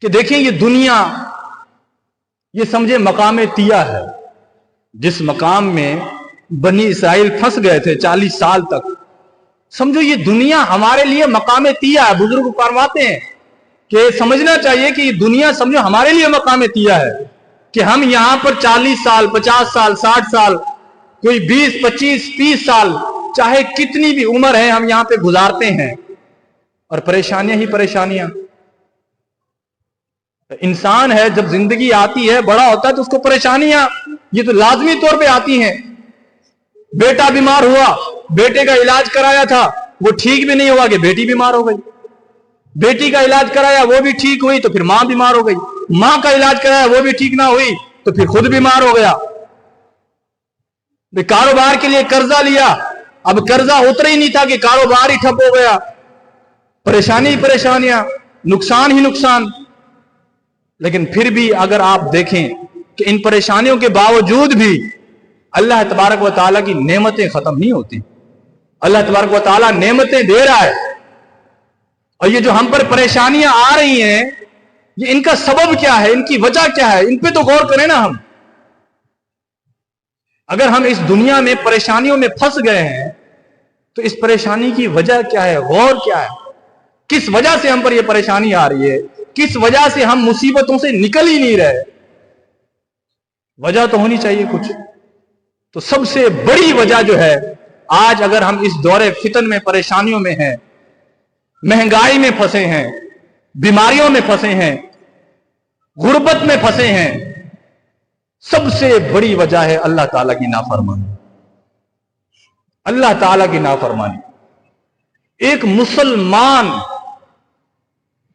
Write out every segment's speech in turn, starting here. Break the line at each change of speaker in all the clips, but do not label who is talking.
کہ دیکھیں یہ دنیا یہ سمجھے مقام تیا ہے، جس مقام میں بنی اسرائیل پھنس گئے تھے 40 سال تک، سمجھو یہ دنیا ہمارے لیے مقام تیا ہے۔ بزرگ فرماتے ہیں کہ سمجھنا چاہیے کہ یہ دنیا سمجھو ہمارے لیے مقام تیا ہے، کہ ہم یہاں پر 40 سال 50 سال 60 سال کوئی 20 25 30 سال چاہے کتنی بھی عمر ہے ہم یہاں پہ گزارتے ہیں، اور پریشانیاں ہی پریشانیاں۔ انسان ہے جب زندگی آتی ہے بڑا ہوتا ہے تو اس کو پریشانیاں یہ تو لازمی طور پہ آتی ہیں۔ بیٹا بیمار ہوا، بیٹے کا علاج کرایا تھا وہ ٹھیک بھی نہیں ہوا کہ بیٹی بیمار ہو گئی، بیٹی کا علاج کرایا وہ بھی ٹھیک ہوئی تو پھر ماں بیمار ہو گئی، ماں کا علاج کرایا وہ بھی ٹھیک نہ ہوئی تو پھر خود بیمار ہو گیا۔ کاروبار کے لیے قرضہ لیا، اب قرضہ اتر ہی نہیں تھا کہ کاروبار ہی ٹھپ ہو گیا، پریشانی ہی پریشانیاں، نقصان ہی نقصان۔ لیکن پھر بھی اگر آپ دیکھیں کہ ان پریشانیوں کے باوجود بھی اللہ تبارک و تعالیٰ کی نعمتیں ختم نہیں ہوتی، اللہ تبارک و تعالیٰ نعمتیں دے رہا ہے۔ اور یہ جو ہم پر پریشانیاں آ رہی ہیں یہ ان کا سبب کیا ہے، ان کی وجہ کیا ہے، ان پہ تو غور کریں نا ہم۔ اگر ہم اس دنیا میں پریشانیوں میں پھنس گئے ہیں تو اس پریشانی کی وجہ کیا ہے، غور کیا ہے، کس وجہ سے ہم پر یہ پریشانی آ رہی ہے، کس وجہ سے ہم مصیبتوں سے نکل ہی نہیں رہے۔ وجہ تو ہونی چاہیے کچھ۔ تو سب سے بڑی وجہ جو ہے آج اگر ہم اس دور فتن میں پریشانیوں میں ہیں، مہنگائی میں پھنسے ہیں، بیماریوں میں پھنسے ہیں، غربت میں پھنسے ہیں، سب سے بڑی وجہ ہے اللہ تعالیٰ کی نافرمانی، اللہ تعالیٰ کی نافرمانی۔ ایک مسلمان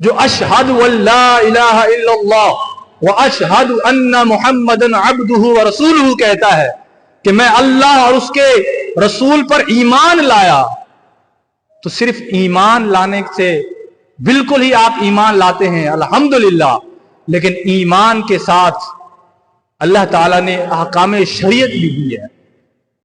جو اشہد واللہ الہ الا اللہ واشہد ان محمدن عبدہ ورسولہ کہتا ہے کہ میں اللہ اور اس کے رسول پر ایمان لایا، تو صرف ایمان لانے سے بالکل ہی آپ ایمان لاتے ہیں الحمدللہ، لیکن ایمان کے ساتھ اللہ تعالیٰ نے احکام شریعت بھی دی ہے۔